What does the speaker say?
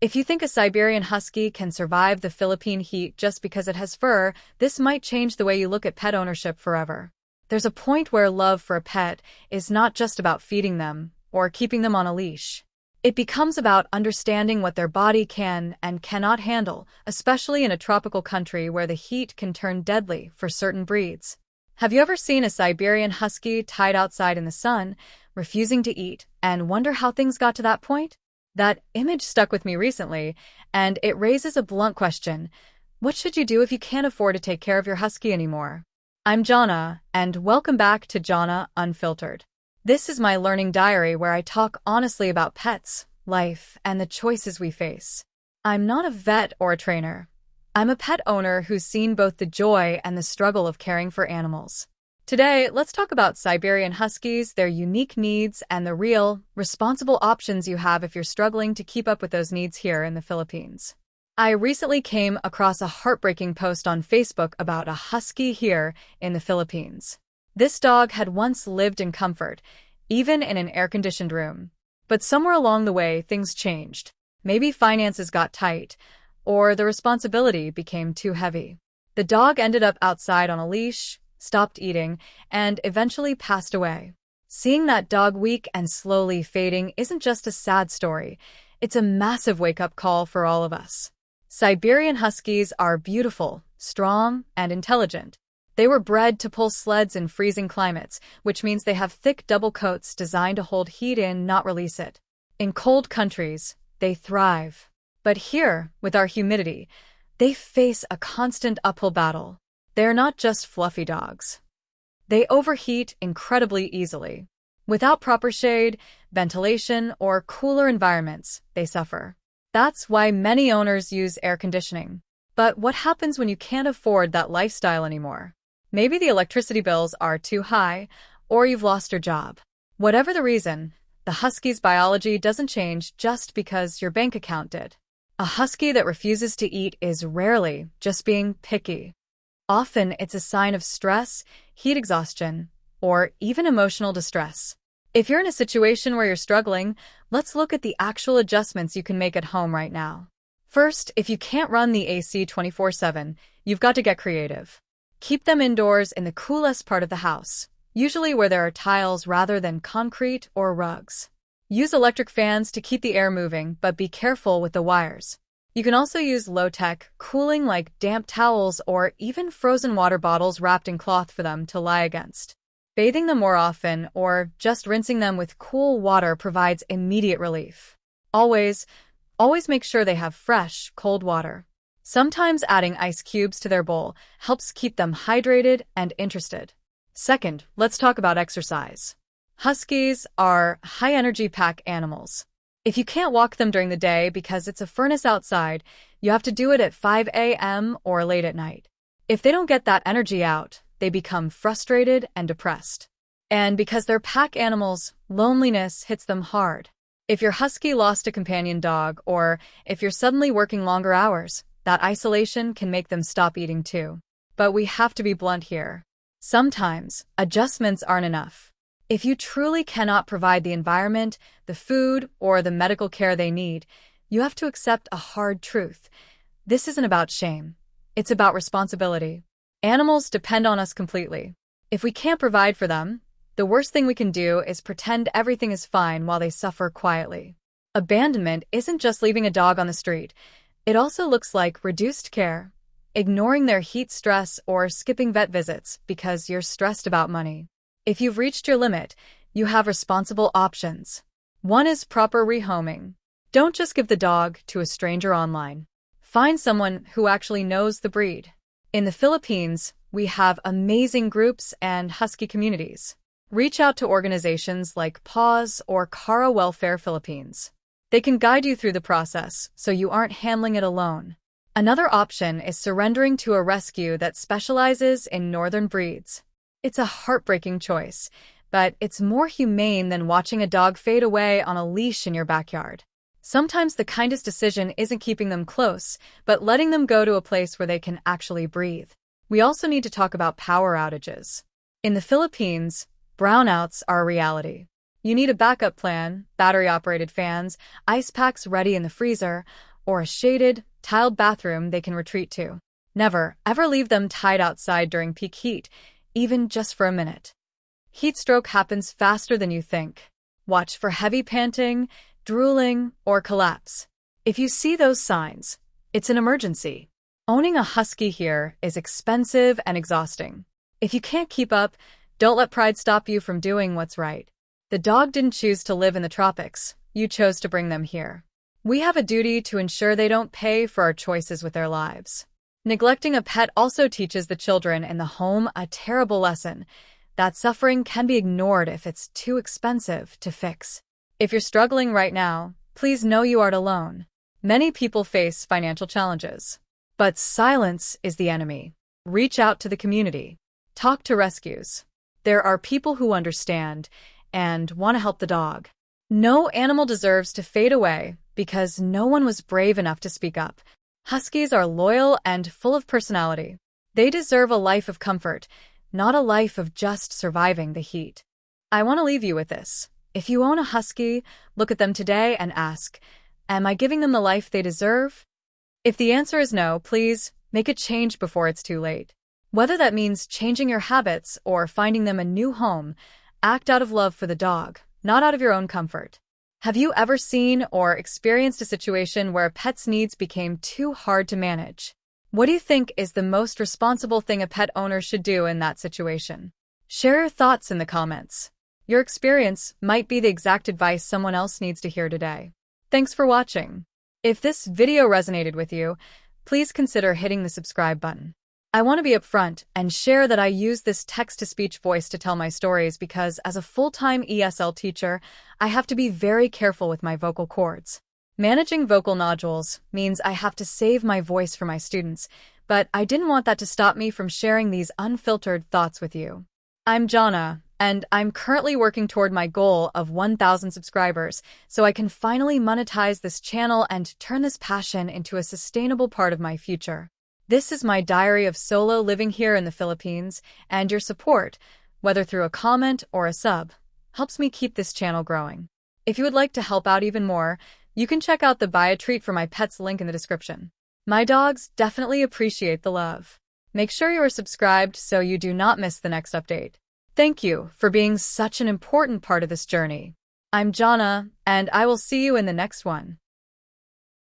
If you think a Siberian Husky can survive the Philippine heat just because it has fur, this might change the way you look at pet ownership forever. There's a point where love for a pet is not just about feeding them or keeping them on a leash. It becomes about understanding what their body can and cannot handle, especially in a tropical country where the heat can turn deadly for certain breeds. Have you ever seen a Siberian Husky tied outside in the sun, refusing to eat, and wonder how things got to that point? That image stuck with me recently, and it raises a blunt question. What should you do if you can't afford to take care of your husky anymore? I'm Jhonna, and welcome back to Jhonna Unfiltered. This is my learning diary where I talk honestly about pets, life, and the choices we face. I'm not a vet or a trainer. I'm a pet owner who's seen both the joy and the struggle of caring for animals. Today, let's talk about Siberian Huskies, their unique needs, and the real, responsible options you have if you're struggling to keep up with those needs here in the Philippines. I recently came across a heartbreaking post on Facebook about a husky here in the Philippines. This dog had once lived in comfort, even in an air-conditioned room. But somewhere along the way, things changed. Maybe finances got tight, or the responsibility became too heavy. The dog ended up outside on a leash, stopped eating, and eventually passed away. Seeing that dog weak and slowly fading isn't just a sad story, it's a massive wake-up call for all of us. Siberian Huskies are beautiful, strong, and intelligent. They were bred to pull sleds in freezing climates, which means they have thick double coats designed to hold heat in, not release it. In cold countries, they thrive. But here, with our humidity, they face a constant uphill battle. They're not just fluffy dogs. They overheat incredibly easily. Without proper shade, ventilation, or cooler environments, they suffer. That's why many owners use air conditioning. But what happens when you can't afford that lifestyle anymore? Maybe the electricity bills are too high, or you've lost your job. Whatever the reason, the husky's biology doesn't change just because your bank account did. A husky that refuses to eat is rarely just being picky. Often it's a sign of stress, heat exhaustion, or even emotional distress. If you're in a situation where you're struggling, let's look at the actual adjustments you can make at home right now. First, if you can't run the AC 24/7, you've got to get creative. Keep them indoors in the coolest part of the house, usually where there are tiles rather than concrete or rugs. Use electric fans to keep the air moving, but be careful with the wires. You can also use low-tech cooling like damp towels or even frozen water bottles wrapped in cloth for them to lie against. Bathing them more often or just rinsing them with cool water provides immediate relief. Always make sure they have fresh, cold water. Sometimes adding ice cubes to their bowl helps keep them hydrated and interested. Second, let's talk about exercise. Huskies are high-energy pack animals. If you can't walk them during the day because it's a furnace outside, you have to do it at 5 a.m. or late at night. If they don't get that energy out, they become frustrated and depressed. And because they're pack animals, loneliness hits them hard. If your husky lost a companion dog, or if you're suddenly working longer hours, that isolation can make them stop eating too. But we have to be blunt here. Sometimes, adjustments aren't enough. If you truly cannot provide the environment, the food, or the medical care they need, you have to accept a hard truth. This isn't about shame. It's about responsibility. Animals depend on us completely. If we can't provide for them, the worst thing we can do is pretend everything is fine while they suffer quietly. Abandonment isn't just leaving a dog on the street. It also looks like reduced care, ignoring their heat stress, or skipping vet visits because you're stressed about money. If you've reached your limit, you have responsible options. One is proper rehoming. Don't just give the dog to a stranger online. Find someone who actually knows the breed. In the Philippines, we have amazing groups and husky communities. Reach out to organizations like PAWS or CARA Welfare Philippines. They can guide you through the process so you aren't handling it alone. Another option is surrendering to a rescue that specializes in northern breeds. It's a heartbreaking choice, but it's more humane than watching a dog fade away on a leash in your backyard. Sometimes the kindest decision isn't keeping them close, but letting them go to a place where they can actually breathe. We also need to talk about power outages. In the Philippines, brownouts are a reality. You need a backup plan, battery-operated fans, ice packs ready in the freezer, or a shaded, tiled bathroom they can retreat to. Never, ever leave them tied outside during peak heat, even just for a minute. Heat stroke happens faster than you think. Watch for heavy panting, drooling, or collapse. If you see those signs, it's an emergency. Owning a husky here is expensive and exhausting. If you can't keep up, don't let pride stop you from doing what's right. The dog didn't choose to live in the tropics. You chose to bring them here. We have a duty to ensure they don't pay for our choices with their lives. Neglecting a pet also teaches the children in the home a terrible lesson: that suffering can be ignored if it's too expensive to fix. If you're struggling right now, please know you aren't alone. Many people face financial challenges. But silence is the enemy. Reach out to the community. Talk to rescues. There are people who understand and want to help the dog. No animal deserves to fade away because no one was brave enough to speak up. Huskies are loyal and full of personality. They deserve a life of comfort, not a life of just surviving the heat. I want to leave you with this. If you own a husky, look at them today and ask, am I giving them the life they deserve? If the answer is no, please make a change before it's too late. Whether that means changing your habits or finding them a new home, act out of love for the dog, not out of your own comfort. Have you ever seen or experienced a situation where a pet's needs became too hard to manage? What do you think is the most responsible thing a pet owner should do in that situation? Share your thoughts in the comments. Your experience might be the exact advice someone else needs to hear today. Thanks for watching. If this video resonated with you, please consider hitting the subscribe button. I want to be upfront and share that I use this text-to-speech voice to tell my stories because as a full-time ESL teacher, I have to be very careful with my vocal cords. Managing vocal nodules means I have to save my voice for my students, but I didn't want that to stop me from sharing these unfiltered thoughts with you. I'm Jhonna, and I'm currently working toward my goal of 1,000 subscribers so I can finally monetize this channel and turn this passion into a sustainable part of my future. This is my diary of solo living here in the Philippines, and your support, whether through a comment or a sub, helps me keep this channel growing. If you would like to help out even more, you can check out the Buy a Treat for My Pets link in the description. My dogs definitely appreciate the love. Make sure you are subscribed so you do not miss the next update. Thank you for being such an important part of this journey. I'm Jhonna, and I will see you in the next one.